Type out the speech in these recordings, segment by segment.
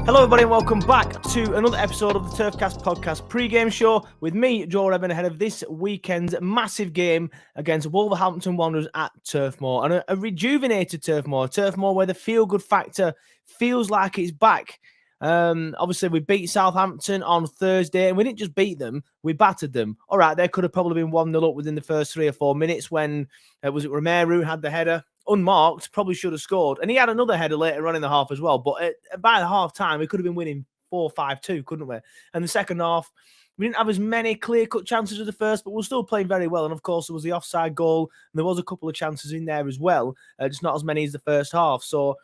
Hello, everybody, and welcome back to another episode of the Turfcast podcast pre-game show with me, Joe Redman, ahead of this weekend's massive game against Wolverhampton Wanderers at Turf Moor, and a rejuvenated Turf Moor where the feel-good factor feels like it's back. Obviously, we beat Southampton on Thursday, and we didn't just beat them, we battered them. All right, there could have probably been 1-0 up within the first 3 or 4 minutes when, was it Romero had the header? Unmarked, probably should have scored. And he had another header later on in the half as well. But by the half time, we could have been winning 4-5-2, couldn't we? And the second half, we didn't have as many clear-cut chances as the first, but we're still playing very well. And, of course, there was the offside goal, and there was a couple of chances in there as well, just not as many as the first half. So,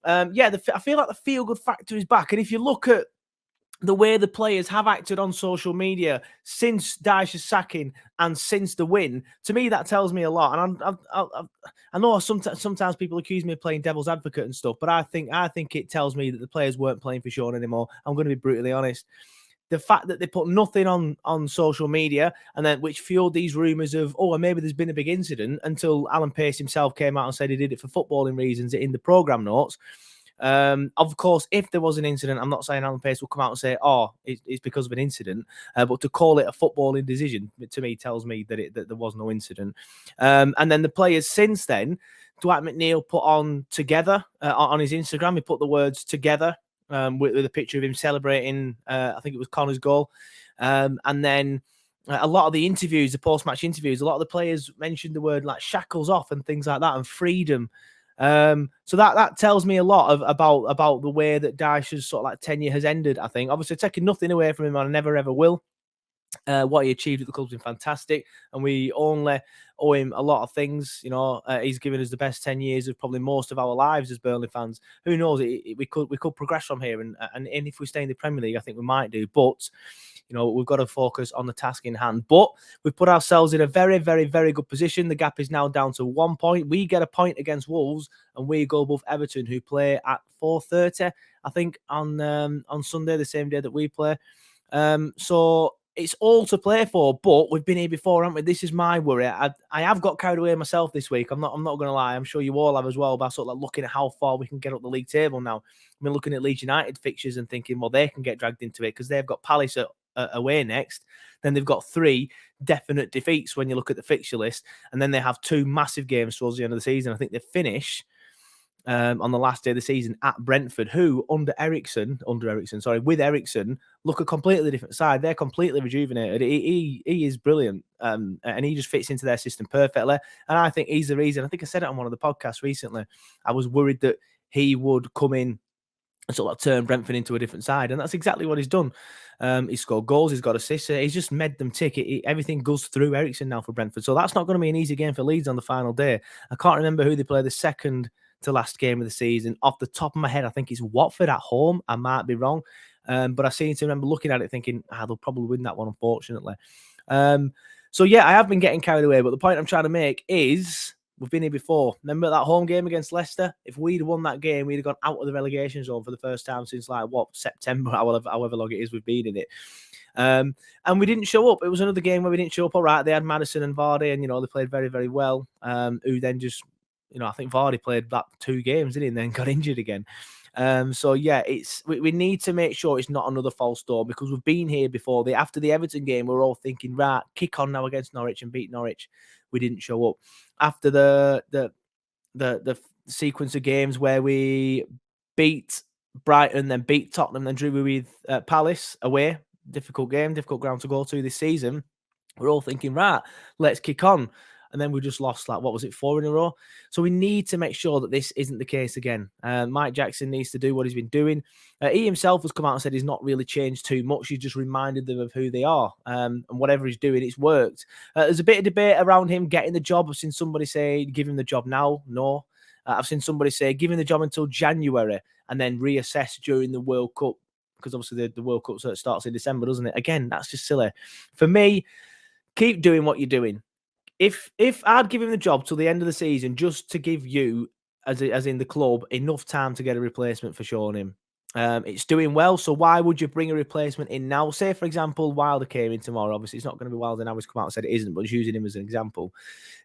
I feel like the feel-good factor is back. And if you look at the way the players have acted on social media since Dyche's sacking and since the win, to me, that tells me a lot. And I know sometimes people accuse me of playing devil's advocate and stuff, but I think it tells me that the players weren't playing for Sean anymore. I'm going to be brutally honest. The fact that they put nothing on social media and then which fueled these rumours of, maybe there's been a big incident until Alan Pace himself came out and said he did it for footballing reasons in the programme notes. Of course, if there was an incident, I'm not saying Alan Pace will come out and say, it's because of an incident, but to call it a footballing decision, to me, tells me that there was no incident. And then the players since then, Dwight McNeil put on together on his Instagram, he put the words together with a picture of him celebrating, I think it was Connor's goal. And then a lot of the interviews, the post-match interviews, a lot of the players mentioned the word like shackles off and things like that and freedom. So that tells me a lot about the way that Dyche's sort of like tenure has ended, I think. Obviously, taking nothing away from him, and I never ever will. What he achieved at the club's been fantastic, and we only owe him a lot of things. You know, he's given us the best 10 years of probably most of our lives as Burnley fans. Who knows? We could progress from here, and if we stay in the Premier League, I think we might do. But you know, we've got to focus on the task in hand. But we've put ourselves in a very, very, very good position. The gap is now down to 1 point. We get a point against Wolves, and we go above Everton, who play at 4:30, I think, on Sunday, the same day that we play. So it's all to play for, but we've been here before, haven't we? This is my worry. I have got carried away myself this week. I'm not going to lie. I'm sure you all have as well, by sort of like looking at how far we can get up the league table now. I've been looking at Leeds United fixtures and thinking, well, they can get dragged into it because they've got Palace away next. Then they've got 3 definite defeats when you look at the fixture list, and then they have 2 massive games towards the end of the season. I think they finish on the last day of the season at Brentford, who with Ericsson, look a completely different side. They're completely rejuvenated. He is brilliant, and he just fits into their system perfectly. And I think he's the reason. I think I said it on one of the podcasts recently. I was worried that he would come in and sort of turn Brentford into a different side, and that's exactly what he's done. He's scored goals, he's got assists, he's just made them tick. Everything goes through Ericsson now for Brentford, so that's not going to be an easy game for Leeds on the final day. I can't remember who they play the second to last game of the season. Off the top of my head, I think it's Watford at home. I might be wrong, but I seem to remember looking at it thinking, they'll probably win that one, unfortunately. So yeah, I have been getting carried away, but the point I'm trying to make is we've been here before. Remember that home game against Leicester? If we'd won that game, we'd have gone out of the relegation zone for the first time since September, however long it is we've been in it. And we didn't show up. It was another game where we didn't show up. All right, they had Maddison and Vardy, and they played very, very well. Who then just, I think Vardy played that 2 games, didn't he, and then got injured again. So yeah, we need to make sure it's not another false dawn, because we've been here before. After the Everton game, we were all thinking, right, kick on now against Norwich and beat Norwich. We didn't show up. After the sequence of games where we beat Brighton, then beat Tottenham, then drew with Palace away, difficult game, difficult ground to go to this season, we're all thinking, right, let's kick on. And then we just lost, 4 in a row? So we need to make sure that this isn't the case again. Mike Jackson needs to do what he's been doing. He himself has come out and said he's not really changed too much. He's just reminded them of who they are. And whatever he's doing, it's worked. There's a bit of debate around him getting the job. I've seen somebody say, give him the job now. No. I've seen somebody say, give him the job until January and then reassess during the World Cup, because obviously the World Cup starts in December, doesn't it? Again, that's just silly. For me, keep doing what you're doing. If I'd give him the job till the end of the season, just to give you, as in the club, enough time to get a replacement for Sean, it's doing well. So why would you bring a replacement in now? Say, for example, Wilder came in tomorrow. Obviously, it's not going to be Wilder now. He's come out and said it isn't, but just using him as an example.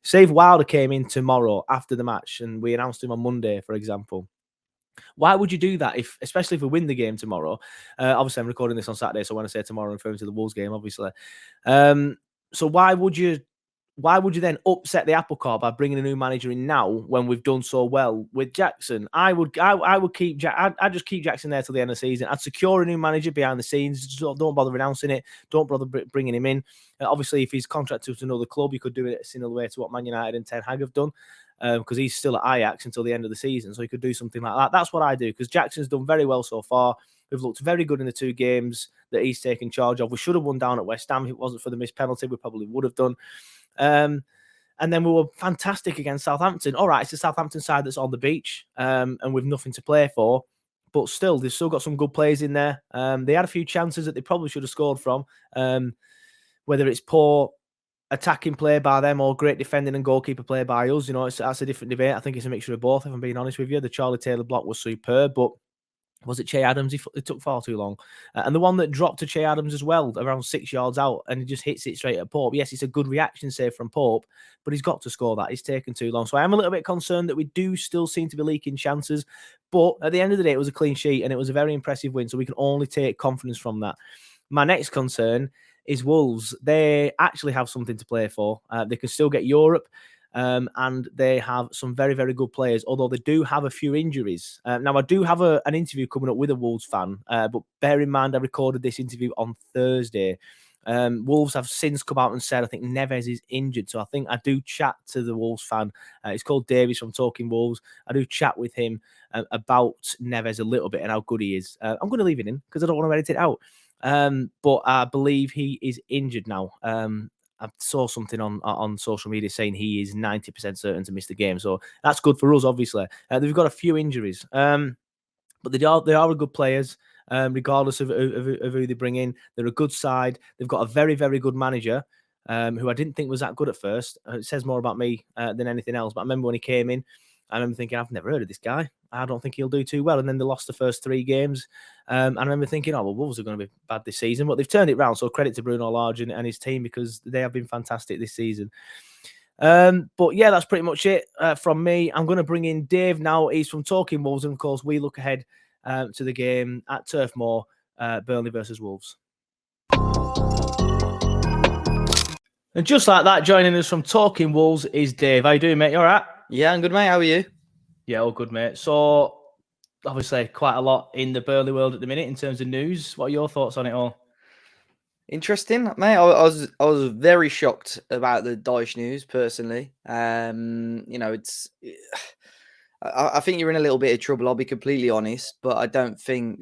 Say if Wilder came in tomorrow after the match and we announced him on Monday, for example, Why would you do that, especially if we win the game tomorrow? Obviously, I'm recording this on Saturday, so when I say tomorrow, I'm referring to the Wolves game, obviously. So why would you then upset the apple cart by bringing a new manager in now when we've done so well with Jackson? I would keep I'd just keep Jackson there till the end of the season. I'd secure a new manager behind the scenes. Just don't bother announcing it. Don't bother bringing him in. Obviously, if he's contracted to another club, you could do it a similar way to what Man United and Ten Hag have done, because he's still at Ajax until the end of the season. So he could do something like that. That's what I do, because Jackson's done very well so far. We've looked very good in the 2 games that he's taken charge of. We should have won down at West Ham. If it wasn't for the missed penalty, we probably would have done. And then we were fantastic against Southampton. All right, it's the Southampton side that's on the beach, and we've nothing to play for. But still, they've still got some good players in there. They had a few chances that they probably should have scored from. Whether it's poor attacking play by them or great defending and goalkeeper play by us, that's a different debate. I think it's a mixture of both, if I'm being honest with you. The Charlie Taylor block was superb, but was it Che Adams? It took far too long. And the one that dropped to Che Adams as well, around 6 yards out, and he just hits it straight at Pope. Yes, it's a good reaction save from Pope, but he's got to score that. It's taken too long. So I am a little bit concerned that we do still seem to be leaking chances. But at the end of the day, it was a clean sheet, and it was a very impressive win. So we can only take confidence from that. My next concern is Wolves. They actually have something to play for. They can still get Europe. And they have some very, very good players, although they do have a few injuries. Now, I do have an interview coming up with a Wolves fan, but bear in mind I recorded this interview on Thursday. Wolves have since come out and said, I think Neves is injured, so I think I do chat to the Wolves fan. It's called Davies from Talking Wolves. I do chat with him about Neves a little bit and how good he is. I'm going to leave it in because I don't want to edit it out. But I believe he is injured now. I saw something on social media saying he is 90% certain to miss the game. So that's good for us, obviously. They've got a few injuries, but they are good players, regardless of who they bring in. They're a good side. They've got a very, very good manager, who I didn't think was that good at first. It says more about me than anything else. But I remember when he came in, I remember thinking, I've never heard of this guy. I don't think he'll do too well. And then they lost the first 3 games. And I remember thinking, well, Wolves are going to be bad this season. But they've turned it round. So credit to Bruno Lage and his team, because they have been fantastic this season. But yeah, that's pretty much it from me. I'm going to bring in Dave now. He's from Talking Wolves. And of course, we look ahead to the game at Turf Moor, Burnley versus Wolves. And just like that, joining us from Talking Wolves is Dave. How you doing, mate? You all right? Yeah, I'm good, mate. How are you? Yeah, all good, mate. So, obviously, quite a lot in the Burnley world at the minute in terms of news. What are your thoughts on it all? Interesting, mate. I was very shocked about the Dyche news, personally. I think you're in a little bit of trouble. I'll be completely honest, but I don't think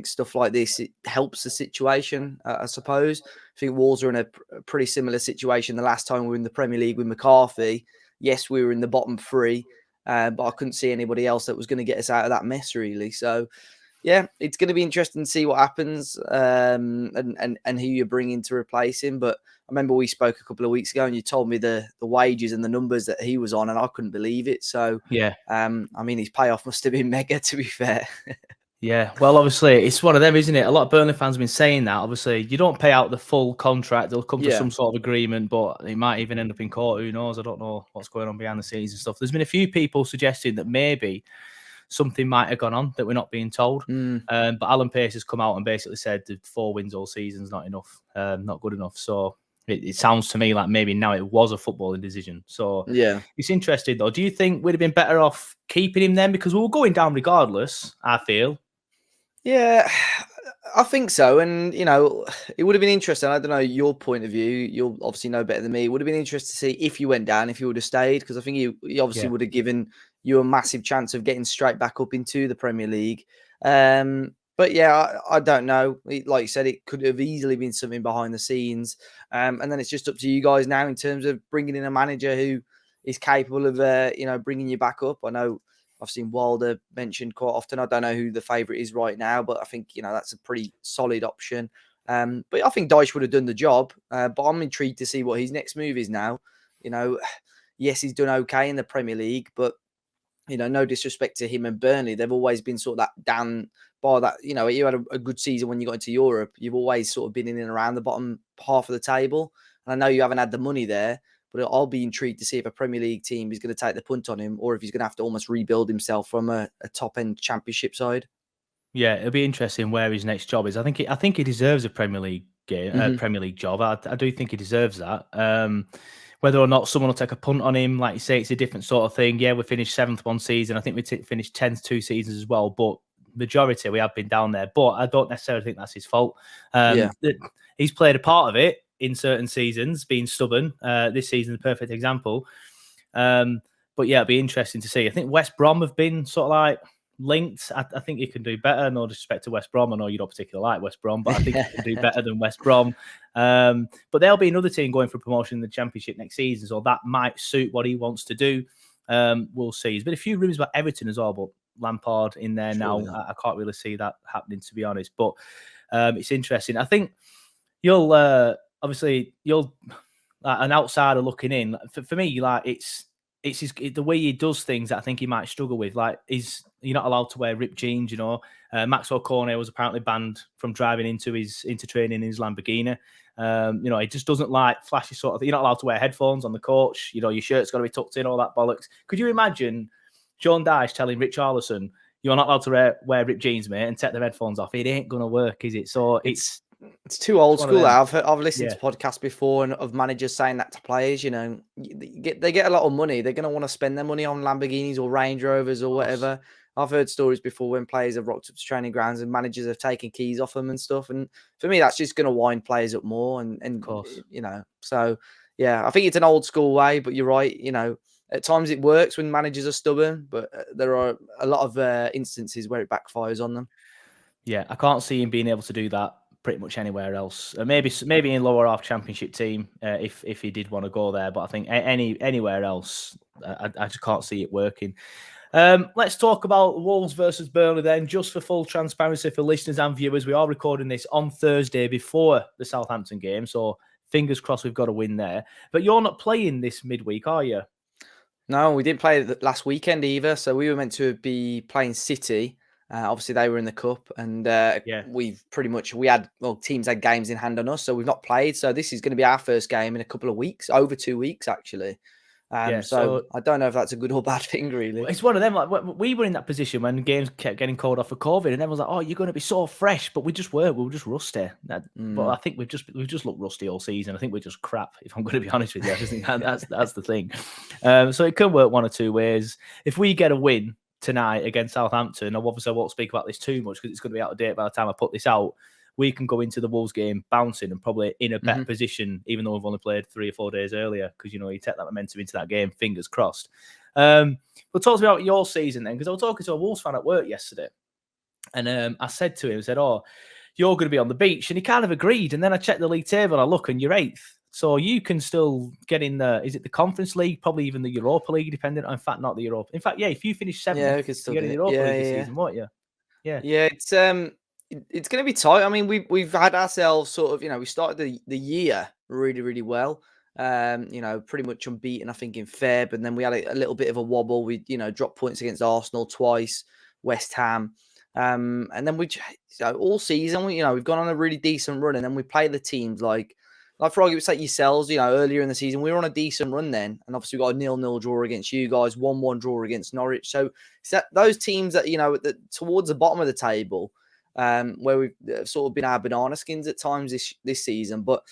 stuff like this it helps the situation. I suppose. I think Wolves are in a pretty similar situation. The last time we were in the Premier League with McCarthy, yes, we were in the bottom 3, but I couldn't see anybody else that was going to get us out of that mess, really. So, yeah, it's going to be interesting to see what happens, and who you bring in to replace him. But I remember we spoke a couple of weeks ago, and you told me the wages and the numbers that he was on, and I couldn't believe it. So, yeah, I mean, his payoff must have been mega, to be fair. Yeah, well, obviously, it's one of them, isn't it? A lot of Burnley fans have been saying that. Obviously, you don't pay out the full contract. They'll come to some sort of agreement, but it might even end up in court. Who knows? I don't know what's going on behind the scenes and stuff. There's been a few people suggesting that maybe something might have gone on that we're not being told. But Alan Pace has come out and basically said that 4 wins all season is not enough, not good enough. So it sounds to me like maybe now it was a footballing decision. So yeah, it's interesting, though. Do you think we'd have been better off keeping him then? Because we were going down regardless, I feel. Yeah, I think so. And, it would have been interesting. I don't know your point of view. You'll obviously know better than me. It would have been interesting to see if you went down, if you would have stayed, because I think he obviously would have given you a massive chance of getting straight back up into the Premier League. But yeah, I don't know. Like you said, it could have easily been something behind the scenes. And then it's just up to you guys now in terms of bringing in a manager who is capable of, bringing you back up. I know I've seen Wilder mentioned quite often. I don't know who the favourite is right now, but I think, that's a pretty solid option. But I think Dyche would have done the job. But I'm intrigued to see what his next move is now. Yes, he's done okay in the Premier League, but, no disrespect to him and Burnley. They've always been sort of that down by that. You had a good season when you got into Europe. You've always sort of been in and around the bottom half of the table. And I know you haven't had the money there, But I'll be intrigued to see if a Premier League team is going to take the punt on him, or if he's going to have to almost rebuild himself from a top end Championship side. Yeah, it'll be interesting where his next job is. I think he deserves a Premier League game, Premier League job. I do think he deserves that. Whether or not someone will take a punt on him, like you say, it's a different sort of thing. Yeah, we finished 7th one season. I think we finished 10th 2 seasons as well. But majority we have been down there. But I don't necessarily think that's his fault. He's played a part of it in certain seasons, being stubborn. This season, the perfect example. But yeah, it'll be interesting to see. I think West Brom have been sort of like linked. I think you can do better. No disrespect to West Brom. I know you don't particularly like West Brom, but I think you can do better than West Brom. But there'll be another team going for promotion in the Championship next season, so that might suit what he wants to do. We'll see. There's been a few rumours about Everton as well, but Lampard in there now. I can't really see that happening, to be honest. But it's interesting. I think you'll an outsider looking in. For me, like it's the way he does things that I think he might struggle with. Like, you're not allowed to wear ripped jeans, you know. Maxwell Cornet was apparently banned from driving into training in his Lamborghini. You know, he just doesn't like flashy sort of thing. You're not allowed to wear headphones on the coach. You know, your shirt's got to be tucked in, all that bollocks. Could you imagine John Dyche telling Rich Arlison, you're not allowed to wear ripped jeans, mate, and take the headphones off? It ain't going to work, is it? So it's too old school. I've listened to podcasts before and of managers saying that to players. You know, they get a lot of money. They're going to want to spend their money on Lamborghinis or Range Rovers or whatever. I've heard stories before when players have rocked up to training grounds and managers have taken keys off them and stuff. And for me, that's just going to wind players up more. And you know, so yeah, I think it's an old school way. But you're right. You know, at times it works when managers are stubborn, but there are a lot of instances where it backfires on them. Yeah, I can't see him being able to do that pretty much anywhere else. Maybe in lower half Championship team if he did want to go there. But I think anywhere else, I just can't see it working. Let's talk about Wolves versus Burnley then. Just for full transparency for listeners and viewers, we are recording this on Thursday before the Southampton game, so fingers crossed we've got a win there. But you're not playing this midweek, are you? No, we didn't play last weekend either. So we were meant to be playing City. Obviously, they were in the cup, and teams had games in hand on us, so we've not played. So this is going to be our first game in a couple of weeks, over 2 weeks actually. So I don't know if that's a good or bad thing, really. It's one of them. Like, we were in that position when games kept getting called off for COVID, and everyone's like, "Oh, you're going to be so fresh," but we just weren't. We were just rusty. But I think we've just looked rusty all season. I think we're just crap. If I'm going to be honest with you, I just think that's the thing. So it can work one or two ways. If we get a win tonight against Southampton, obviously I won't speak about this too much because it's going to be out of date by the time I put this out. We can go into the Wolves game bouncing and probably in a better position, even though we've only played 3 or 4 days earlier, because, you know, you take that momentum into that game, fingers crossed. But talk to me about your season then, because I was talking to a Wolves fan at work yesterday, and I said to him, you're going to be on the beach, and he kind of agreed. And then I checked the league table, and I look, and you're 8th. So you can still get in is it the Conference League, probably even the Europa League, depending on, in fact, not the Europa. In fact, yeah, if you finish 7th, we could still get in the Europa League this season, won't you? Yeah, it's going to be tight. I mean, we've had ourselves sort of, you know, we started the year really, really well. You know, pretty much unbeaten, I think, in Feb, and then we had a little bit of a wobble. We, you know, dropped points against Arsenal twice, West Ham, and then all season, we've gone on a really decent run, and then we play the teams like for argument's sake, yourselves. You know, earlier in the season, we were on a decent run then, and obviously we got a 0-0 draw against you guys, 1-1 draw against Norwich. So those teams that, you know, towards the bottom of the table. Where we've sort of been our banana skins at times this season, but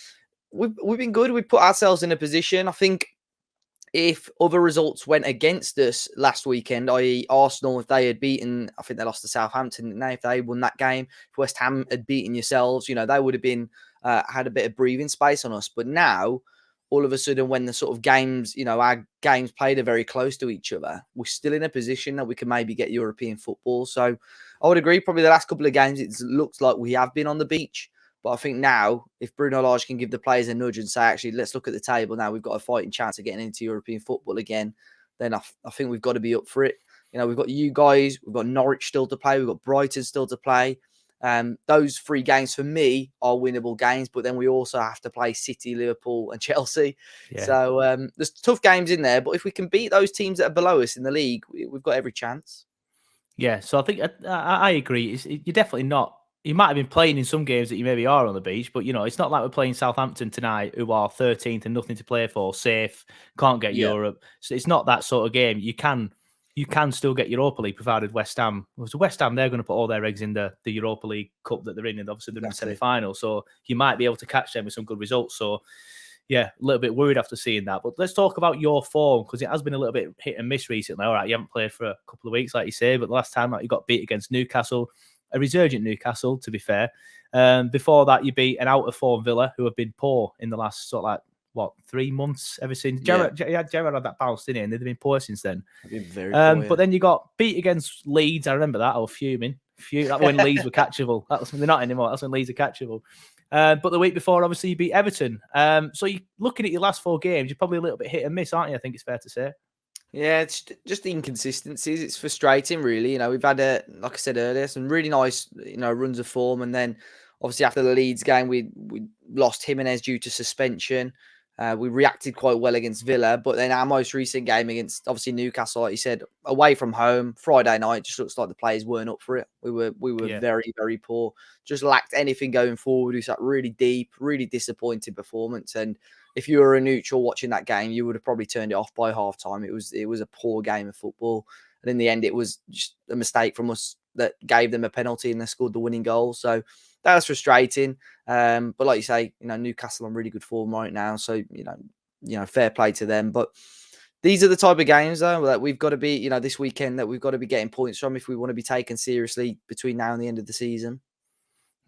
we've been good. We put ourselves in a position. I think if other results went against us last weekend, i.e. Arsenal, if they had beaten, I think they lost to Southampton, didn't they? If they won that game, if West Ham had beaten yourselves, you know, they would have been had a bit of breathing space on us. But now, all of a sudden, when the sort of games, you know, our games played are very close to each other, we're still in a position that we can maybe get European football. So I would agree, probably the last couple of games, it looks like we have been on the beach. But I think now, if Bruno Lage can give the players a nudge and say, actually, let's look at the table now, we've got a fighting chance of getting into European football again, then I think we've got to be up for it. You know, we've got you guys, we've got Norwich still to play, we've got Brighton still to play. Those 3 games for me are winnable games, but then we also have to play City, Liverpool, and Chelsea. Yeah. So there's tough games in there, but if we can beat those teams that are below us in the league, we've got every chance. Yeah, so I think I agree. You're definitely not you might have been playing in some games that you maybe are on the beach, but it's not like we're playing Southampton tonight, who are 13th and nothing to play for, safe, can't get Yeah. Europe. So it's not that sort of game. You can still get Europa League, provided West Ham. Well, so West Ham, they're going to put all their eggs in the Europa League cup that they're in, and obviously they're in the semi-final. So you might be able to catch them with some good results. So yeah, a little bit worried after seeing that. But let's talk about your form, because it has been a little bit hit and miss recently. All right, you haven't played for a couple of weeks, like you say, but the last time you got beat against Newcastle, a resurgent Newcastle, to be fair. Before that, you beat an out-of-form Villa, who have been poor in the last 3 months, ever since Gerrard had that bounce, didn't he? And they've been poor since then. I've been very poor, But then you got beat against Leeds. I remember that. I was fuming. That when Leeds were catchable. They're not anymore. That's when Leeds are catchable. But the week before, obviously, you beat Everton. So you're looking at your last 4 games, you're probably a little bit hit and miss, aren't you? I think it's fair to say. Yeah, it's just the inconsistencies. It's frustrating, really. We've had, like I said earlier, some really nice, runs of form. And then, obviously, after the Leeds game, we lost Jimenez due to suspension. We reacted quite well against Villa. But then our most recent game against, obviously, Newcastle, like you said, away from home, Friday night, just looks like the players weren't up for it. We were very, very poor. Just lacked anything going forward. It was really deep, really disappointing performance. And if you were a neutral watching that game, you would have probably turned it off by half time. It was a poor game of football. And in the end, it was just a mistake from us that gave them a penalty and they scored the winning goal. So that was frustrating. But like you say, Newcastle on really good form right now. So, fair play to them. But these are the type of games, though, that we've got to be, this weekend, that we've got to be getting points from if we want to be taken seriously between now and the end of the season.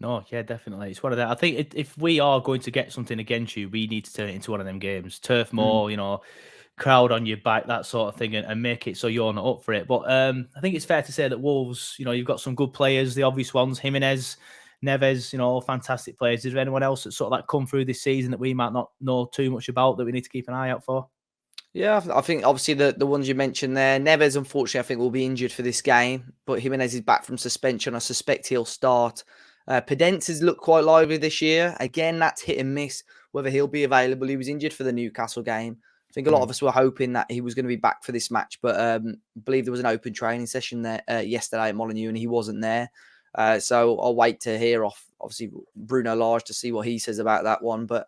No, yeah, definitely. It's one of them. I think if we are going to get something against you, we need to turn it into one of them games. Turf more, crowd on your back, that sort of thing, and make it so you're not up for it. But I think it's fair to say that Wolves, you've got some good players, the obvious ones, Jimenez, Neves, all fantastic players. Is there anyone else that's sort of come through this season that we might not know too much about that we need to keep an eye out for? Yeah, I think obviously the ones you mentioned there, Neves, unfortunately, I think will be injured for this game, but Jimenez is back from suspension. I suspect he'll start. Podence has looked quite lively this year. Again, that's hit and miss whether he'll be available. He was injured for the Newcastle game. I think a lot of us were hoping that he was going to be back for this match, but I believe there was an open training session there yesterday at Molineux and he wasn't there. So I'll wait to hear off, obviously, Bruno Lage to see what he says about that one. But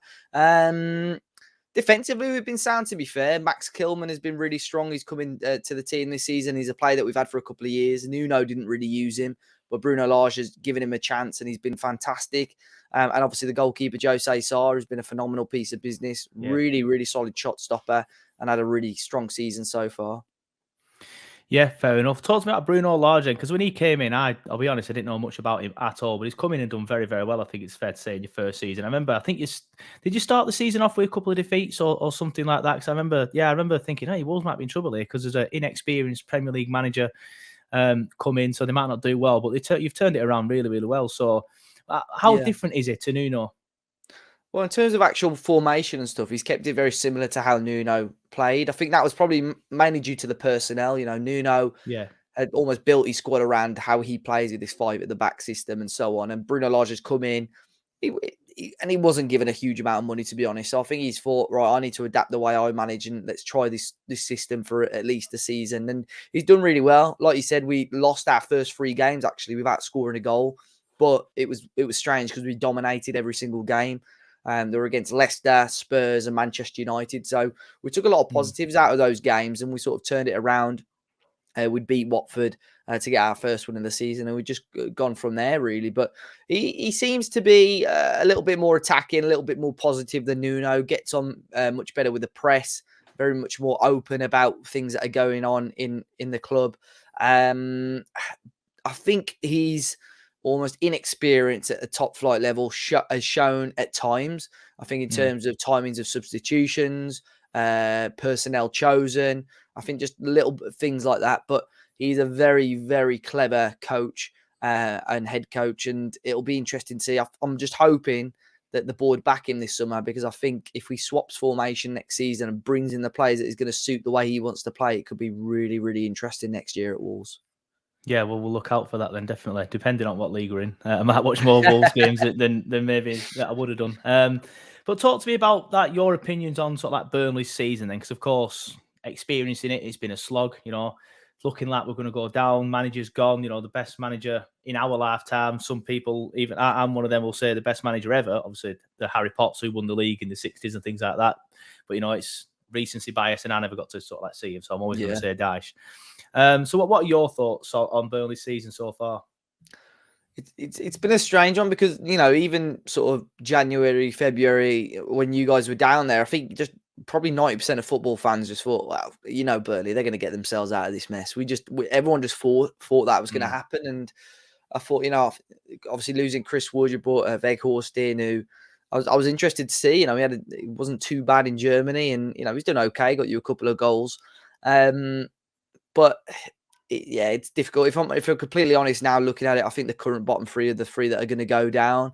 defensively, we've been sound, to be fair. Max Kilman has been really strong. He's coming to the team this season. He's a player that we've had for a couple of years. Nuno didn't really use him, but Bruno Lage has given him a chance and he's been fantastic. And obviously the goalkeeper, Jose Sarr, has been a phenomenal piece of business. Yeah. Really, really solid shot stopper and had a really strong season so far. Yeah, fair enough. Talk to me about Bruno Lage, because when he came in, I'll be honest, I didn't know much about him at all, but he's come in and done very, very well. I think it's fair to say in your first season. I remember, did you start the season off with a couple of defeats or something like that? Because I remember thinking, hey, Wolves might be in trouble here because there's an inexperienced Premier League manager come in, so they might not do well, but you've turned it around really, really well. So how different is it to Nuno? Well, in terms of actual formation and stuff, he's kept it very similar to how Nuno played. I think that was probably mainly due to the personnel. Nuno had almost built his squad around how he plays with this 5 at the back system and so on. And Bruno Lage has come in, and he wasn't given a huge amount of money, to be honest. So I think he's thought, right, I need to adapt the way I manage and let's try this system for at least a season. And he's done really well. Like you said, we lost our first 3 games, actually, without scoring a goal. But it was strange because we dominated every single game. They were against Leicester, Spurs, and Manchester United. So we took a lot of positives out of those games and we sort of turned it around. We'd beat Watford to get our first win of the season, and we've just gone from there, really. But he seems to be a little bit more attacking, a little bit more positive than Nuno, gets on much better with the press, very much more open about things that are going on in the club. I think he's almost inexperienced at the top flight level, has shown at times. I think in terms of timings of substitutions, personnel chosen, I think just little things like that. But he's a very, very clever coach and head coach, and it'll be interesting to see. I'm just hoping that the board back him this summer, because I think if he swaps formation next season and brings in the players that is going to suit the way he wants to play, it could be really, really interesting next year at Wolves. Yeah, well, we'll look out for that then, definitely, depending on what league we're in. I might watch more Wolves games than maybe that I would have done. But talk to me about that, your opinions on sort of like Burnley's season then, because, of course, experiencing it's been a slog, looking like we're going to go down. Manager's gone, the best manager in our lifetime. Some people, even I'm one of them, will say the best manager ever. Obviously, the Harry Potters who won the league in the 60s and things like that. But, it's recency bias, and I never got to sort of see him. So I'm always going to say Dyche. So what are your thoughts on Burnley's season so far? It's been a strange one because, even sort of January, February, when you guys were down there, I think just probably 90% of football fans just thought, well, Burnley, they're going to get themselves out of this mess. Everyone just thought that was going to happen. And I thought, obviously losing Chris Wood, you brought Weghorst in, who I was interested to see. It wasn't too bad in Germany, and he's done okay, got you a couple of goals. But it's difficult. If I'm completely honest now, looking at it, I think the current bottom three are the three that are going to go down.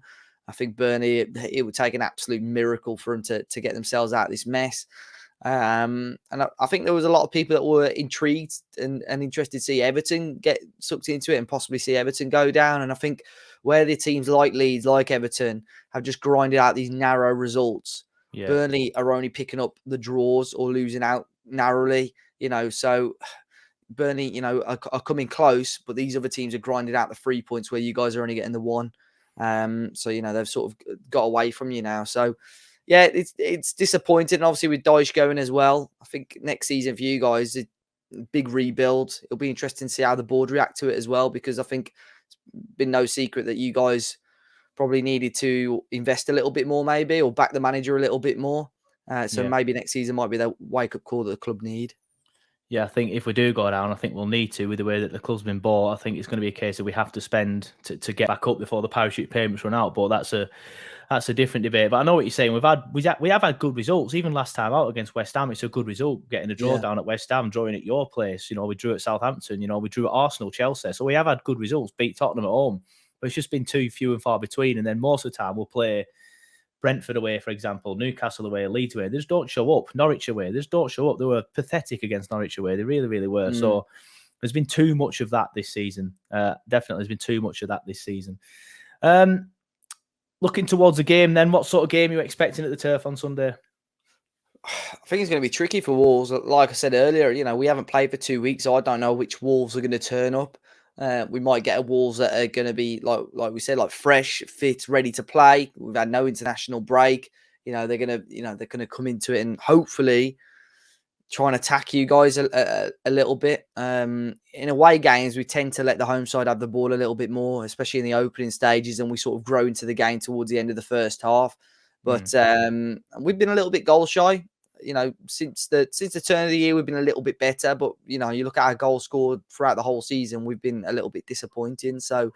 I think Burnley, it would take an absolute miracle for them to get themselves out of this mess. And I think there was a lot of people that were intrigued and interested to see Everton get sucked into it and possibly see Everton go down. And I think where the teams like Leeds, like Everton, have just grinded out these narrow results, Burnley are only picking up the draws or losing out narrowly, so Burnley, are coming close, but these other teams are grinding out the 3 points where you guys are only getting the one. So, they've sort of got away from you now. So, yeah, it's disappointing. And obviously, with Dyche going as well, I think next season for you guys, a big rebuild. It'll be interesting to see how the board react to it as well, because I think it's been no secret that you guys probably needed to invest a little bit more, maybe, or back the manager a little bit more. So maybe next season might be the wake-up call that the club need. Yeah, I think if we do go down, I think we'll need to, with the way that the club's been bought. I think it's going to be a case that we have to spend to get back up before the parachute payments run out. But that's a different debate. But I know what you're saying. We have had good results. Even last time out against West Ham, it's a good result getting a draw down at West Ham, drawing at your place. We drew at Southampton. We drew at Arsenal, Chelsea. So we have had good results. Beat Tottenham at home, but it's just been too few and far between. And then most of the time we'll play Brentford away, for example, Newcastle away, Leeds away. They just don't show up. Norwich away, they just don't show up. They were pathetic against Norwich away. They really, really were. So there's been too much of that this season. Definitely, there's been too much of that this season. Looking towards the game, then, what sort of game are you expecting at the Turf on Sunday? I think it's going to be tricky for Wolves. Like I said earlier, we haven't played for 2 weeks, so I don't know which Wolves are going to turn up. We might get a Wolves that are going to be like we said, like fresh, fit, ready to play. We've had no international break. They're going to come into it and hopefully try and attack you guys a little bit. In away games, we tend to let the home side have the ball a little bit more, especially in the opening stages, and we sort of grow into the game towards the end of the first half. But we've been a little bit goal shy. Since the turn of the year, we've been a little bit better. But, you look at our goals scored throughout the whole season, we've been a little bit disappointing. So,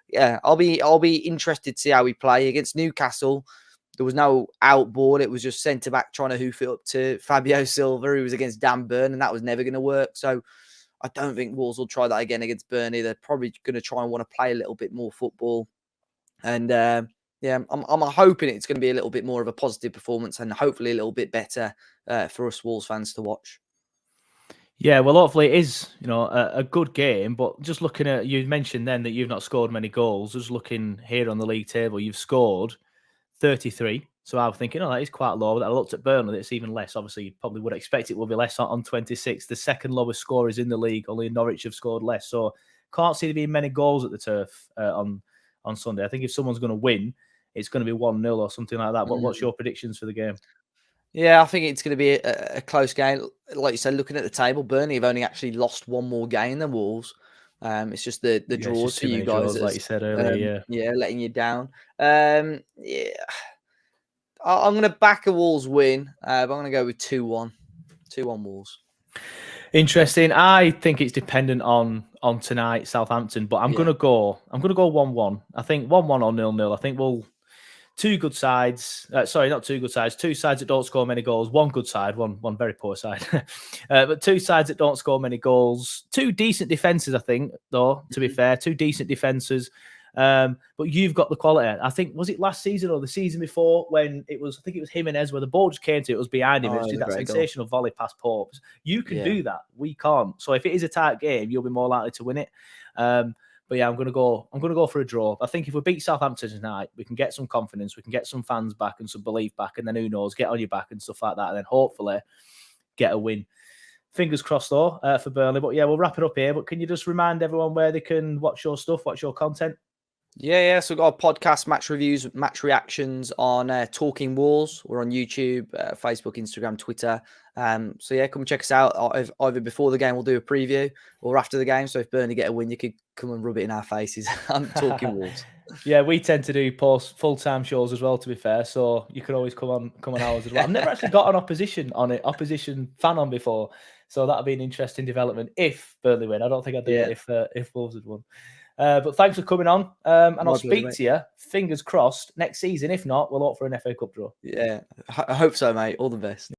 yeah, I'll be interested to see how we play. Against Newcastle, there was no outboard. It was just centre-back trying to hoof it up to Fabio Silva, who was against Dan Burn, and that was never going to work. So, I don't think Wolves will try that again against Burnley. They're probably going to try and want to play a little bit more football. And, I'm hoping it's going to be a little bit more of a positive performance and hopefully a little bit better for us Wolves fans to watch. Yeah, well, hopefully it is, a good game. But just looking at, you mentioned then that you've not scored many goals. Just looking here on the league table, you've scored 33. So I was thinking, that is quite low. But I looked at Burnley, it's even less. Obviously, you probably would expect it will be less on 26. The second lowest scorers in the league, only Norwich have scored less. So can't see there being many goals at the Turf on Sunday. I think if someone's going to win, it's going to be 1-0 or something like that. But what's your predictions for the game? Yeah, I think it's going to be a close game. Like you said, looking at the table, Burnley have only actually lost one more game than Wolves. It's just the draws for you guys, like you said earlier. Letting you down. I'm going to back a Wolves win. But I'm going to go with 2-1. 2-1 Wolves. Interesting. I think it's dependent on tonight, Southampton, but I'm gonna go 1-1. I think 1-1 or 0-0. I think we'll two good sides. Sorry, not two good sides. Two sides that don't score many goals. One good side, one very poor side. But two sides that don't score many goals. Two decent defenses, I think, though, to be fair. Two decent defenses. But you've got the quality. I think, was it last season or the season before when I think it was Jimenez where the ball just came to it was behind him. It did that sensational volley past Pope. You can do that. We can't. So if it is a tight game, you'll be more likely to win it. But yeah, I'm gonna go for a draw. I think if we beat Southampton tonight, we can get some confidence, we can get some fans back and some belief back, and then who knows, get on your back and stuff like that, and then hopefully get a win Fingers crossed though for Burnley. But yeah, we'll wrap it up here. But can you just remind everyone where they can watch your stuff, watch your content? Yeah. So we've got a podcast, match reviews, match reactions on Talking Walls. We're on YouTube, Facebook, Instagram, Twitter. So yeah, come check us out. Either before the game, we'll do a preview, or after the game. So if Burnley get a win, you could come and rub it in our faces. on Talking Walls. Yeah, we tend to do post full-time shows as well, to be fair. So you can always come on ours as well. I've never actually got an opposition fan on before. So that'll be an interesting development if Burnley win. I don't think I'd do it if Wolves had won. But thanks for coming on. And I'll speak to you, fingers crossed, next season. If not, we'll hope for an FA Cup draw. Yeah, I hope so, mate. All the best.